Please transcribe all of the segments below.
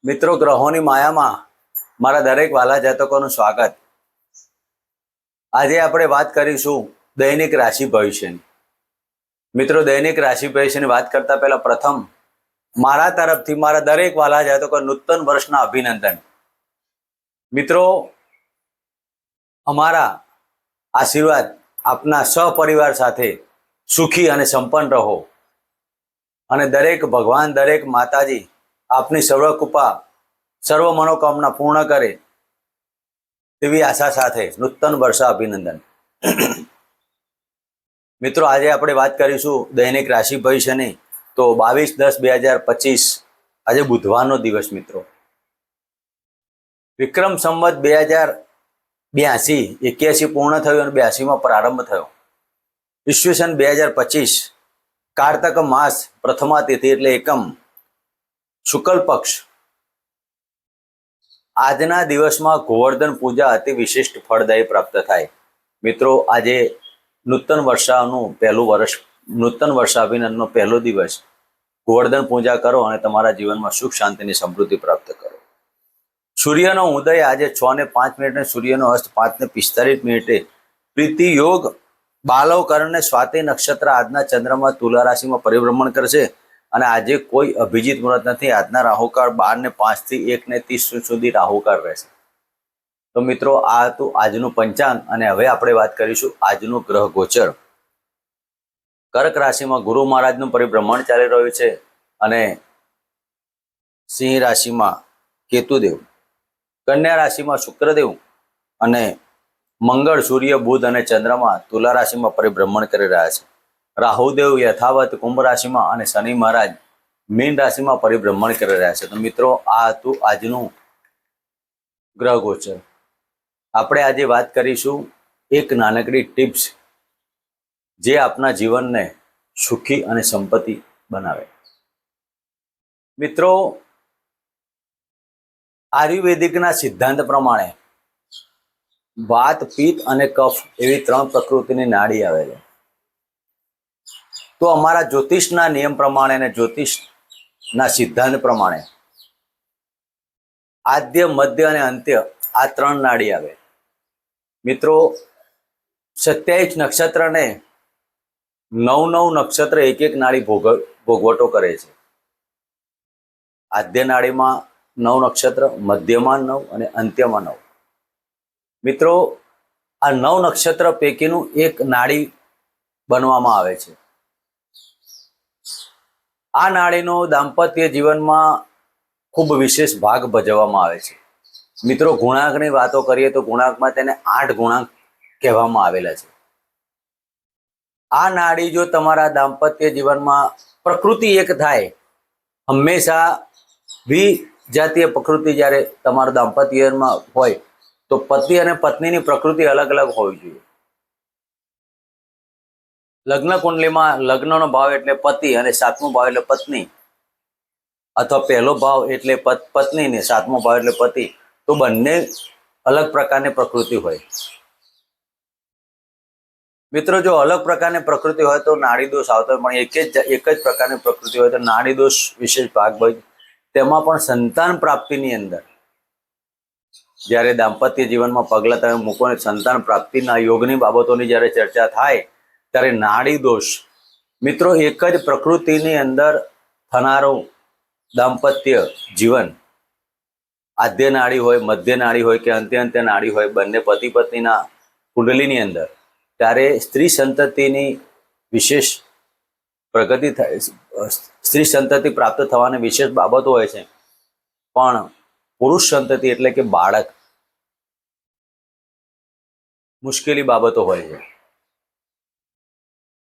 મિત્રો, ગ્રહોની માયામાં મારા દરેક વાલા જાતકોનું સ્વાગત. આજે આપણે વાત કરીશું દૈનિક રાશિ ભવિષ્યની. મિત્રો, દૈનિક રાશિ ભવિષ્યની વાત કરતા પહેલા પ્રથમ મારા તરફથી મારા દરેક વાલા જાતકો નૂતન વર્ષના અભિનંદન. મિત્રો, અમારા આશીર્વાદ આપના સહપરિવાર સાથે સુખી અને સંપન્ન રહો અને દરેક ભગવાન, દરેક માતાજી આપની સર્વ કૃપા, સર્વ મનોકામના પૂર્ણ કરે તેવી આશા સાથે નૂતન વર્ષ અભિનંદન. મિત્રો, આજે આપણે વાત કરીશું દૈનિક રાશિ ભવિષ્યની. તો 22/10/2025 આજે બુધવારનો દિવસ. મિત્રો, વિક્રમ સંવત 2082 પૂર્ણ થયું અને 82માં પ્રારંભ થયો. ઈસવીસન 2025 કારતક માસ પ્રથમા તિથિ એટલે એકમ શુક્લ પક્ષ. આજના દિવસમાં ગોવર્ધન પૂજા અતિ વિશિષ્ટ ફળદાયી પ્રાપ્ત થાય. મિત્રો, આજે નૂતન વર્ષાનું પહેલું વર્ષ, નૂતન વર્ષાભિનંદનનો પહેલો દિવસ. ગોવર્ધન પૂજા કરો અને તમારા જીવનમાં સુખ શાંતિની સમૃદ્ધિ પ્રાપ્ત કરો. સૂર્યનો ઉદય આજે 6:05 સૂર્યનો અસ્ત 5:45 પ્રીતિ યોગ બાલવ કરણને સ્વાતિ નક્ષત્ર આજના ચંદ્રમાં તુલા રાશિમાં પરિભ્રમણ કરશે અને આજે કોઈ અભિજીત મુહૂર્ત નથી. આજના રાહુકાળ 12:05 થી 1:30 સુધી રાહુકાળ રહેશે. તો મિત્રો, આ હતું આજનું પંચાંગ અને હવે આપણે વાત કરીશું આજનું ગ્રહ ગોચર. કર્ક રાશિમાં ગુરુ મહારાજનું પરિભ્રમણ ચાલી રહ્યું છે અને સિંહ રાશિમાં કેતુદેવ, કન્યા રાશિમાં શુક્રદેવ અને મંગળ, સૂર્ય, બુધ અને ચંદ્રમા તુલા રાશિમાં પરિભ્રમણ કરી રહ્યા છે. રાહુદેવ યથાવત કુંભ રાશિમાં અને શનિ મહારાજ મીન રાશિમાં પરિભ્રમણ કરી રહ્યા છે. તો મિત્રો, આ હતું આજનું ગ્રહ ગોચર. આપણે આજે વાત કરીશું એક નાનકડી ટિપ્સ જે આપના જીવનને સુખી અને સંપત્તિ બનાવે. મિત્રો, આયુર્વેદિકના સિદ્ધાંત પ્રમાણે વાત, પિત્ત અને કફ એવી 3 પ્રકૃતિની નાડી આવે છે. તો અમારા જ્યોતિષના નિયમ પ્રમાણે અને જ્યોતિષના સિદ્ધાંત પ્રમાણે આદ્ય, મધ્ય અને અંત્ય આ 3 નાડી આવે. મિત્રો, 27 નક્ષત્રને 9 નક્ષત્ર એક નાડી ભોગવટો કરે છે. આદ્ય નાડીમાં 9 નક્ષત્ર, મધ્યમાં 9 અને અંત્યમાં 9. મિત્રો, આ 9 નક્ષત્ર પૈકીનું એક નાડી બનવામાં આવે છે. આ નાડીનો દાંપત્ય જીવનમાં ખૂબ વિશેષ ભાગ ભજવવામાં આવે છે. મિત્રો, ગુણાંકની વાતો કરીએ તો ગુણાંકમાં તેને 8 ગુણાંક કહેવામાં આવેલા છે. આ નાડી જો તમારા દાંપત્ય જીવનમાં પ્રકૃતિ એક થાય, હંમેશા વિજાતીય પ્રકૃતિ જ્યારે તમારા દાંપત્ય જીવનમાં હોય તો પતિ અને પત્નીની પ્રકૃતિ અલગ અલગ હોવી જોઈએ. લગ્ન કુંડલીમાં લગ્નનો ભાવ એટલે પતિ અને 7મો ભાવ એટલે પત્ની, અથવા પહેલો ભાવ એટલે પત્ની ને 7મો ભાવ એટલે પતિ, તો બંને અલગ પ્રકારની પ્રકૃતિ હોય. મિત્રો, જો અલગ પ્રકારની પ્રકૃતિ હોય તો નાડી દોષ આવતો હોય, પણ એક જ પ્રકારની પ્રકૃતિ હોય તો નાડી દોષ વિશેષ ભાગ ભજવે. તેમાં પણ સંતાન પ્રાપ્તિની અંદર જ્યારે દાંપત્ય જીવનમાં પગલાં તમે મૂકો ને સંતાન પ્રાપ્તિના યોગની બાબતોની જ્યારે ચર્ચા થાય ત્યારે નાડી દોષ, મિત્રો, એક જ પ્રકૃતિની અંદર થનારું દાંપત્ય જીવન, આદ્ય નાડી હોય, મધ્ય નાડી હોય કે અંત્ય નાડી હોય, બંને પતિ પત્નીના કુંડલીની અંદર, ત્યારે સ્ત્રી સંતતિની વિશેષ પ્રગતિ થાય, સ્ત્રી સંતતિ પ્રાપ્ત થવાની વિશેષ બાબતો હોય છે. પણ પુરુષ સંતતિ એટલે કે બાળક, મુશ્કેલી બાબતો હોય છે.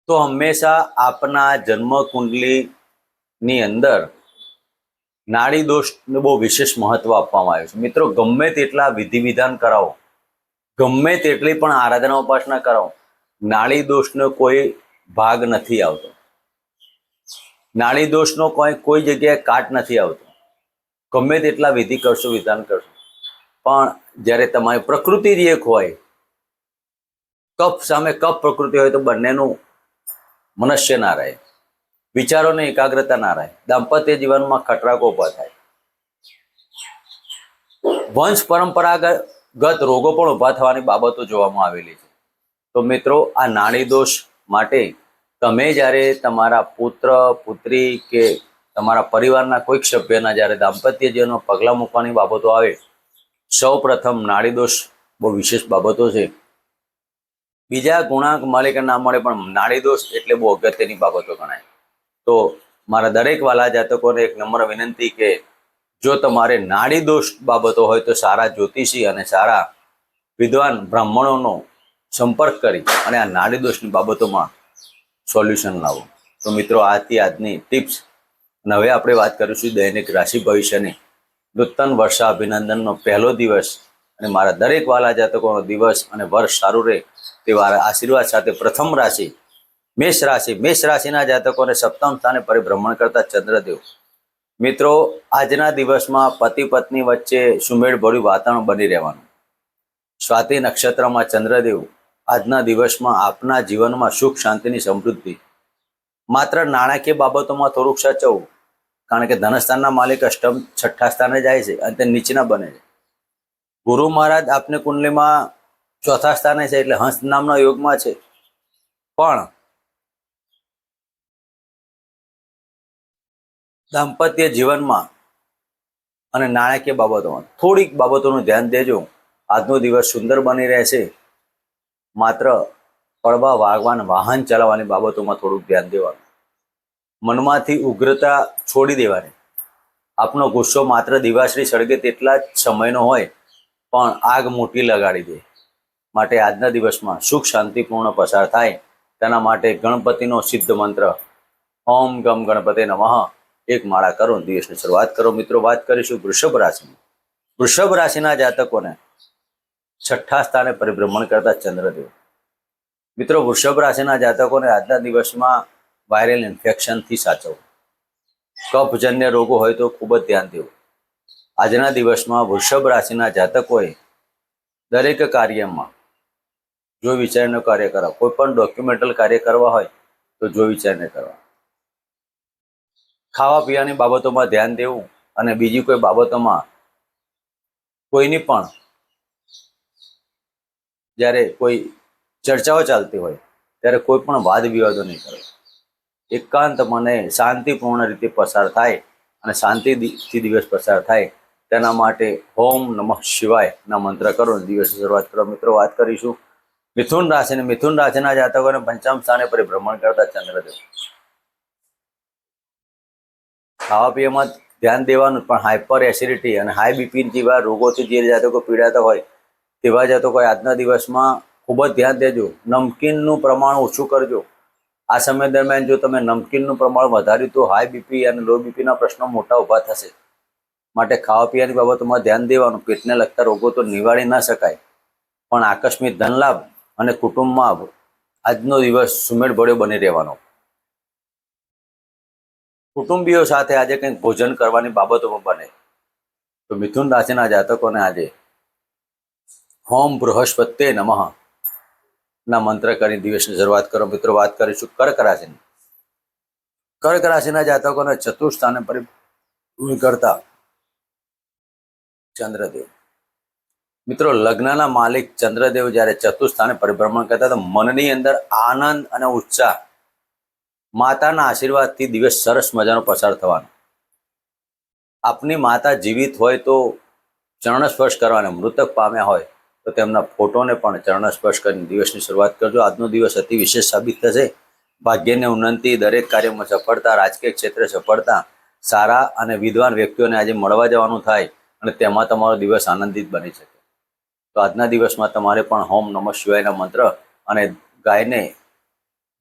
તો હંમેશા આપના જન્મ કુંડલીની અંદર નાડી દોષને બહુ વિશેષ મહત્વ આપવામાં આવ્યું છે. મિત્રો, ગમે તેટલા વિધિ વિધાન કરાવો, ગમે તેટલી પણ આરાધના ઉપાસના કરાવો, નાડી દોષનો કોઈ ભાગ નથી આવતો. નાડી દોષનો કોઈ જગ્યાએ કાટ નથી આવતો. ગમે તેટલા વિધિ કરશો, વિધાન કરશો, પણ જ્યારે તમારી પ્રકૃતિ જ એક હોય, કફ સામે કફ પ્રકૃતિ હોય, તો બંનેનું મનુષ્ય ના રહે, વિચારોની એકાગ્રતા ના રહે, દાંપત્ય જીવનમાં ખટરાકો ઊભા થાય. વંશ પરંપરાગત રોગો પણ ઊભા થવાની બાબતો જોવામાં આવેલી છે. તો મિત્રો, આ નાડી દોષ માટે તમે જ્યારે તમારા પુત્ર પુત્રી કે તમારા પરિવારના કોઈક સભ્યના જ્યારે દાંપત્ય જીવનમાં પગલાં મૂકવાની બાબતો આવે, સૌ પ્રથમ નાડી દોષ બહુ વિશેષ બાબતો છે. બીજા ગુણાંક મળે કે ના મળે, પણ નાડી દોષ એટલે બહુ અગત્યની બાબતો ગણાય. તો મારા દરેક વાલા જાતકોને એક નમ્ર વિનંતી કે જો તમારે નાડી દોષ બાબતો હોય તો સારા જ્યોતિષી અને સારા વિદ્વાન બ્રાહ્મણોનો સંપર્ક કરી અને આ નાડી દોષની બાબતોમાં સોલ્યુશન લાવો. તો મિત્રો, આજની ટિપ્સ. અને હવે આપણે વાત કરીશું દૈનિક રાશિ ભવિષ્યની. નૂતન વર્ષા અભિનંદનનો પહેલો દિવસ અને મારા દરેક વાલા જાતકોનો દિવસ અને વર્ષ સારું રહે તેવા આશીર્વાદ સાથે પ્રથમ રાશિ મેષ રાશિ. મેષ રાશિના જાતકોને સપ્તમ સ્થાને પરિભ્રમણ કરતા ચંદ્રદેવ. મિત્રો, આજના દિવસમાં પતિ પત્ની વચ્ચે સુમેળભર્યું વાતાવરણ બની રહેવાનું. સ્વાતિ નક્ષત્રમાં ચંદ્રદેવ આજના દિવસમાં આપના જીવનમાં સુખ શાંતિની સમૃદ્ધિ. માત્ર નાણાકીય બાબતોમાં થોડુંક સાચવવું, કારણ કે ધનસ્થાનના માલિક અષ્ટમ છઠ્ઠા સ્થાને જાય છે અને તે નીચના બને છે. ગુરુ મહારાજ આપની કુંડલીમાં ચોથા સ્થાને છે એટલે હંસ નામના યોગમાં છે. પણ દાંપત્ય જીવનમાં અને નાણાકીય બાબતોમાં થોડીક બાબતોનું ધ્યાન દેજો. આજનો દિવસ સુંદર બની રહેશે. માત્ર પડવા વાગવાન વાહન ચલાવવાની બાબતોમાં થોડુંક ધ્યાન દેવાનું. મનમાંથી ઉગ્રતા છોડી દેવાની. આપનો ગુસ્સો માત્ર દિવાશ્રી સળગે તેટલા જ સમયનો હોય, પણ આગ મોટી લગાડી દે. માટે આજના દિવસમાં સુખ શાંતિપૂર્ણ પસાર થાય તેના માટે ગણપતિનો સિદ્ધ મંત્ર ઓમ ગમ ગણપતે નમઃ એક માળા કરો, દિવસની શરૂઆત કરો. મિત્રો, વાત કરીશું વૃષભ રાશિની. વૃષભ રાશિના જાતકોને છઠ્ઠા સ્થાને પરિભ્રમણ કરતા ચંદ્રદેવ. મિત્રો, વૃષભ રાશિના જાતકોને આજના દિવસમાં વાયરલ ઇન્ફેક્શનથી સાચવવું. કફજન્ય રોગો હોય તો ખૂબ જ ધ્યાન દેવું. આજના દિવસમાં વૃષભ રાશિના જાતકોએ દરેક કાર્યમાં જો વિચારીને કાર્ય કરવા. કોઈ પણ ડોક્યુમેન્ટલ કાર્ય કરવા હોય તો જો વિચારીને કરવા. ખાવા પીવાની બાબતોમાં ધ્યાન દેવું અને બીજી કોઈ બાબતોમાં કોઈની પણ જ્યારે કોઈ ચર્ચાઓ ચાલતી હોય ત્યારે કોઈ પણ વાદ વિવાદો નહીં કરો. એકાંત મને શાંતિપૂર્ણ રીતે પસાર થાય અને શાંતિથી દિવસ પસાર થાય તેના માટે ઓમ નમઃ શિવાયના મંત્ર કરો અને દિવસની શરૂઆત કરો. મિત્રો, વાત કરીશું મિથુન રાશિ. મિથુન રાશિના જાતકોને પંચમ સ્થાને પરિભ્રમણ કરતા ચંદ્રદેવ. ખાવા પીવામાં ધ્યાન દેવાનું, પણ હાઇપર એસિડિટી અને હાઈ બીપી જેવા રોગોથી જે જાતકો પીડાતા હોય તેવા જાતકોએ આજના દિવસમાં ખૂબ જ ધ્યાન દેજો. નમકીનનું પ્રમાણ ઓછું કરજો. આ સમય દરમિયાન જો તમે નમકીનનું પ્રમાણ વધાર્યું તો હાઈ બીપી અને લો બીપીના પ્રશ્નો મોટા ઊભા થશે. માટે ખાવા પીવાની બાબતોમાં ધ્યાન દેવાનું. પેટને લગતા રોગો તો નિવારી ન શકાય, પણ આકસ્મિક ધનલાભ અને કુટુંબમાં આજનો દિવસ સુમેળભર્યો બની રહેવાનો. કુટુંબીઓ સાથે આજે કંઈક ભોજન કરવાની બાબતોમાં બને. તો મિથુન રાશિના જાતકોને આજે ઓમ બૃહસ્પતે નમઃ ના મંત્ર કરી દિવસની શરૂઆત કરો. મિત્રો, વાત કરીશું કર્ક રાશિની. કર્ક રાશિના જાતકોને ચતુર્થ સ્થાને પરિભ્રમણ કરતા ચંદ્રદેવ. મિત્રો, લગ્નના માલિક ચંદ્રદેવ જ્યારે ચતુર્થ સ્થાને પરિભ્રમણ કરતા તો મનની અંદર આનંદ અને ઉત્સાહ, માતાના આશીર્વાદથી દિવસ સરસ મજાનો પસાર થવાનો. આપની માતા જીવિત હોય તો ચરણ સ્પર્શ કરવાના, મૃતક પામ્યા હોય તો તેમના ફોટોને પણ ચરણ સ્પર્શ કરીને દિવસની શરૂઆત કરજો. આજનો દિવસ અતિ વિશેષ સાબિત થશે. ભાગ્યની ઉન્નતિ, દરેક કાર્યમાં સફળતા, રાજકીય ક્ષેત્રે સફળતા, સારા અને વિદ્વાન વ્યક્તિઓને આજે મળવા જવાનું થાય અને તેમાં તમારો દિવસ આનંદિત બની શકે. તો આજના દિવસમાં તમારે પણ ઓમ નમઃ શિવાયના મંત્ર અને ગાયને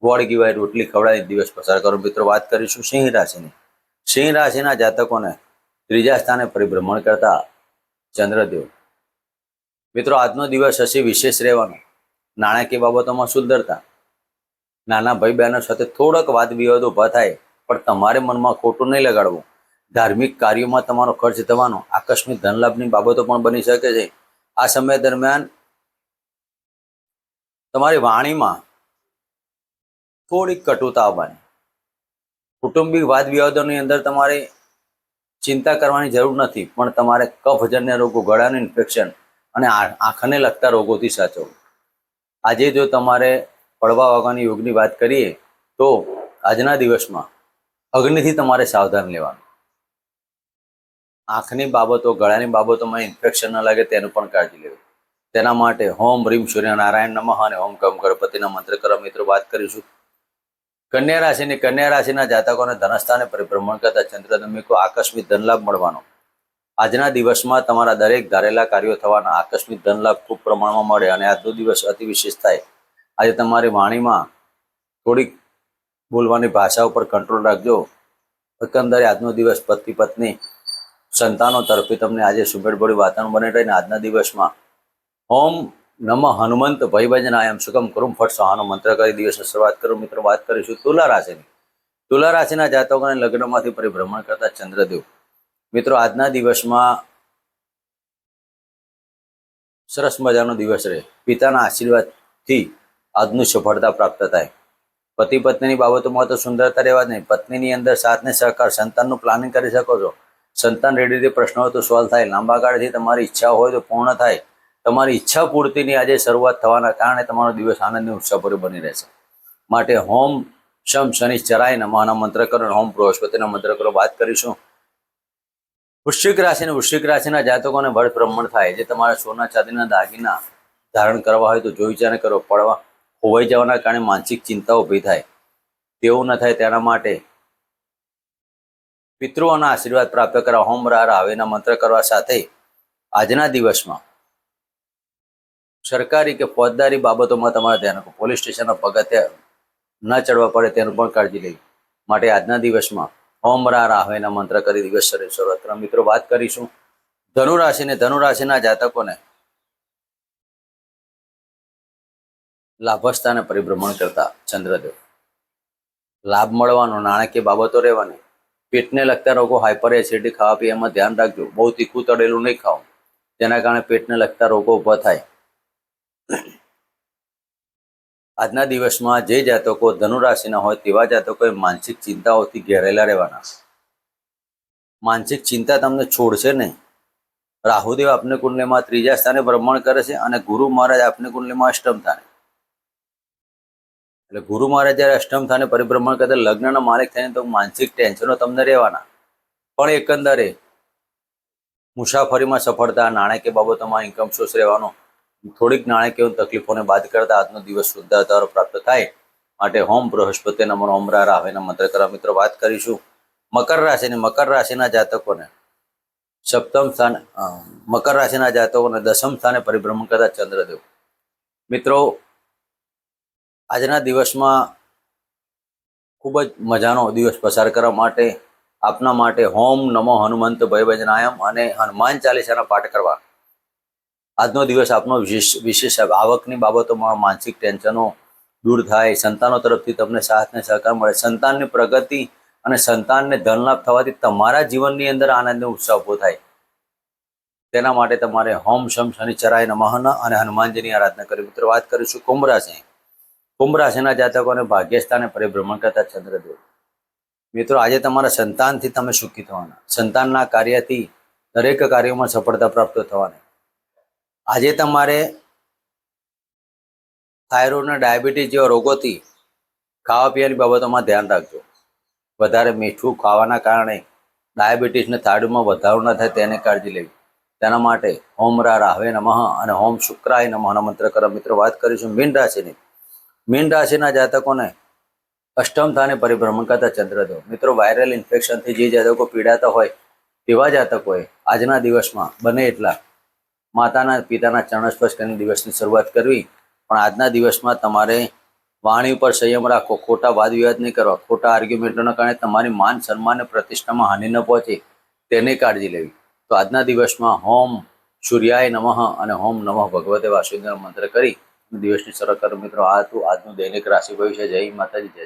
ગોળ ગીવાય રોટલી ખવડાવી દિવસ પસાર કરો. મિત્રો, વાત કરીશું સિંહ રાશિની. સિંહ રાશિના જાતકોને ત્રીજા સ્થાને પરિભ્રમણ કરતા ચંદ્રદેવ. મિત્રો, આજનો દિવસ હશે વિશેષ રહેવાનો. નાણાકીય બાબતોમાં સુંદરતા. નાના ભાઈ બહેનો સાથે થોડોક વાદ વિવાદ ઊભા થાય, પણ તમારે મનમાં ખોટું નહીં લગાડવું. ધાર્મિક કાર્યોમાં તમારો ખર્ચ થવાનો. આકસ્મિક ધનલાભની બાબતો પણ બની શકે છે. આ સમય દરમિયાન તમારી વાણીમાં થોડીક કટુતા આવવાની. કુટુંબિક વાદ વિવાદોની અંદર તમારે ચિંતા કરવાની જરૂર નથી, પણ તમારે કફજન્ય રોગો, ગળાનું ઇન્ફેક્શન અને આંખને લગતા રોગોથી સાચવો. આજે જો તમારે પડવા વાગવાની યોગની વાત કરીએ તો આજના દિવસમાં અગ્નિથી તમારે સાવધાન લેવાનું. આંખની બાબતો, ગળાની બાબતોમાં ઇન્ફેક્શન ન લાગે તેનું પણ કાળજી લેવી. તેના માટે હોમ રીમ સૂર્યનારાયણ નમઃ અને ઓમ કમ ગણપતિના મંત્ર કરવા મિત્રો વાત કરીશું. કન્યા રાશિના જાતકોને ધનસ્થાને પરિભ્રમણ કરતા ચંદ્રદમિકો આકસ્મિક ધનલાભ મળવાનો. આજના દિવસમાં તમારા દરેક ધારેલા કાર્યો થવાના, આકસ્મિક ધનલાભ ખૂબ પ્રમાણમાં મળે અને આજનો દિવસ અતિ વિશેષ થાય. આજે તમારી વાણીમાં થોડીક બોલવાની ભાષા ઉપર કંટ્રોલ રાખજો. એકંદરે આજનો દિવસ પતિ પત્ની સંતાનો તરફથી તમને આજે સુમેળભર્યું વાતાવરણ બની રહીને આજના દિવસમાં ઓમ નમઃ હનુમંત ભયભજનાયમ સુખમ કરુમ ફટ સહાનો મંત્ર કરી દિવસની શરૂઆત કરું. મિત્રો વાત કરીશું તુલા રાશિની. તુલા રાશિના જાતકોને લગ્નમાંથી પરિભ્રમણ કરતા ચંદ્રદેવ. મિત્રો આજના દિવસમાં સરસ મજાનો દિવસ રહે. પિતાના આશીર્વાદથી આજનું સફળતા પ્રાપ્ત થાય. પતિ પત્નીની બાબતોમાં તો સુંદરતા રહેવા જ નહીં. પત્નીની અંદર સાથ ને સહકાર, સંતાનનું પ્લાનિંગ કરી શકો છો. સંતાન રેડીથી પ્રશ્નો હોય તો સોલ્વ થાય. લાંબા ગાળથી તમારી ઈચ્છા હોય તો પૂર્ણ થાય. તમારી ઈચ્છા પૂર્તિની આજે શરૂઆત થવાના કારણે તમારો દિવસ આનંદની ઉત્સાહભર્યો બની રહેશે. માટે હોમ શમ શનિશ્ચરાય નમઃના મંત્ર કરો, હોમ બૃહસ્પતિના મંત્ર કરો. વાત કરીશું વૃશ્ચિક રાશિના જાતકોને બળ ભ્રમણ થાય. જે તમારે સોના ચાંદીના દાગીના ધારણ કરવા હોય તો જોઈ વિચારને કરો. પડવા ખોવાઈ જવાના કારણે માનસિક ચિંતા ઊભી થાય, તેવું ન થાય તેના માટે પિતૃઓના આશીર્વાદ પ્રાપ્ત કરવા હોમ રાવેના મંત્ર કરવા સાથે આજના દિવસમાં સરકારી કે ફોજદારી બાબતોમાં તમારે ધ્યાન રાખવું. પોલીસ સ્ટેશનના પગથિયા ન ચડવા પડે તેનું પણ કાળજી લેવી. માટે આજના દિવસમાં ઓમ રાવેના મંત્ર કરી દિવસ શરૂઆત કરવા. મિત્રો વાત કરીશું ધનુરાશિના જાતકોને લાભસ્થાને પરિભ્રમણ કરતા ચંદ્રદેવ. લાભ મળવાનો, નાણાકીય બાબતો રહેવાની. પેટને લગતા રોગો, હાઇપર એસિડિટી, ખાવા પીવામાં ધ્યાન રાખજો. બહુ તીખું તળેલું નહીં ખાવું, તેના કારણે પેટને લગતા રોગો ઊભા થાય. આજના દિવસમાં જે જાતકો ધનુરાશિના હોય તેવા જાતકોએ માનસિક ચિંતાઓથી ઘેરાયેલા રહેવાના. માનસિક ચિંતા તમને છોડશે નહીં. રાહુદેવ આપની કુંડલીમાં 3જા સ્થાને ભ્રમણ કરે છે અને ગુરુ મહારાજ આપની કુંડલીમાં 8મ સ્થાને. એટલે ગુરુ મહારાજ જ્યારે 8મ સ્થાને પરિભ્રમણ કરતા લગ્નના માલિક થઈને તો માનસિક ટેન્શનો તમને રહેવાના. પણ એકંદરે મુસાફરીમાં સફળતા, નાણાકીય બાબતોમાં ઇન્કમ સોર્સ રહેવાનો. થોડીક નાણાકીય તકલીફોને બાદ કરતા આજનો દિવસ શુદ્ધતારો પ્રાપ્ત થાય. માટે હોમ બૃહસ્પતિ નમઃ ઓમ રાવેના મંત્ર કરવા. મિત્રો વાત કરીશું મકર રાશિના જાતકોને મકર રાશિના જાતકોને 10મ સ્થાને પરિભ્રમણ કરતા ચંદ્રદેવ. મિત્રો આજના દિવસમાં ખૂબ જ મજાનો દિવસ પસાર કરવા માટે આપના માટે હોમ નમો હનુમંત ભયભજનાયમ અને હનુમાન ચાલીસાના પાઠ કરવા. આજનો દિવસ આપનો વિશેષ આવકની બાબતોમાં માનસિક ટેન્શનો દૂર થાય. સંતાનો તરફથી તમને સાથ ને સહકાર મળે. સંતાનની પ્રગતિ અને સંતાનને ધનલાભ થવાથી તમારા જીવનની અંદર આનંદનો ઉત્સાહ ઊભો થાય. તેના માટે તમારે હોમ શમ શનિચરાય નમઃ અને હનુમાનજીની આરાધના કરી. મિત્રો વાત કરીશું કુંભ રાશિના જાતકોને ભાગ્યસ્થાને પરિભ્રમણ કરતા ચંદ્રદેવ. મિત્રો આજે તમારા સંતાનથી તમે સુખી થવાના. સંતાનના કાર્યથી દરેક કાર્યોમાં સફળતા પ્રાપ્ત થવાની. આજે તમારે થાઇરોઇડ અને ડાયાબિટીસ જેવા રોગોથી ખાવા પીવાની બાબતોમાં ધ્યાન રાખજો. વધારે મીઠું ખાવાના કારણે ડાયાબિટીસને થાઇરોઇડમાં વધારો ન થાય તેની કાળજી લેવી. તેના માટે ઓમ રાવે નમઃ અને ઓમ શુક્રાય નમઃના મંત્ર કરો. મિત્રો વાત કરીશું મીન રાશિના જાતકોને 8મ સ્થાને પરિભ્રમણ કરતા ચંદ્રદેવ. મિત્રો વાયરલ ઇન્ફેક્શનથી જે જાતકો પીડાતા હોય તેવા જાતકોએ આજના દિવસમાં બને એટલા માતાના પિતાના ચરણ સ્પર્શ કરીને દિવસની શરૂઆત કરવી. પણ આજના દિવસમાં તમારે વાણી ઉપર સંયમ રાખો. ખોટા વાદ વિવાદ નહીં કરવા. ખોટા આર્ગ્યુમેન્ટોના કારણે તમારી માન સન્માન અને પ્રતિષ્ઠામાં હાનિ ન પહોંચે તેની કાળજી લેવી. તો આજના દિવસમાં હોમ સૂર્યાય નમઃ અને હોમ નમઃ ભગવતે વાસુદેવનો મંત્ર કરી દિવસની શરૂઆત કરો. મિત્રો આ હતું આજનું દૈનિક રાશિ ભવિષ્ય. જય માતાજી, જય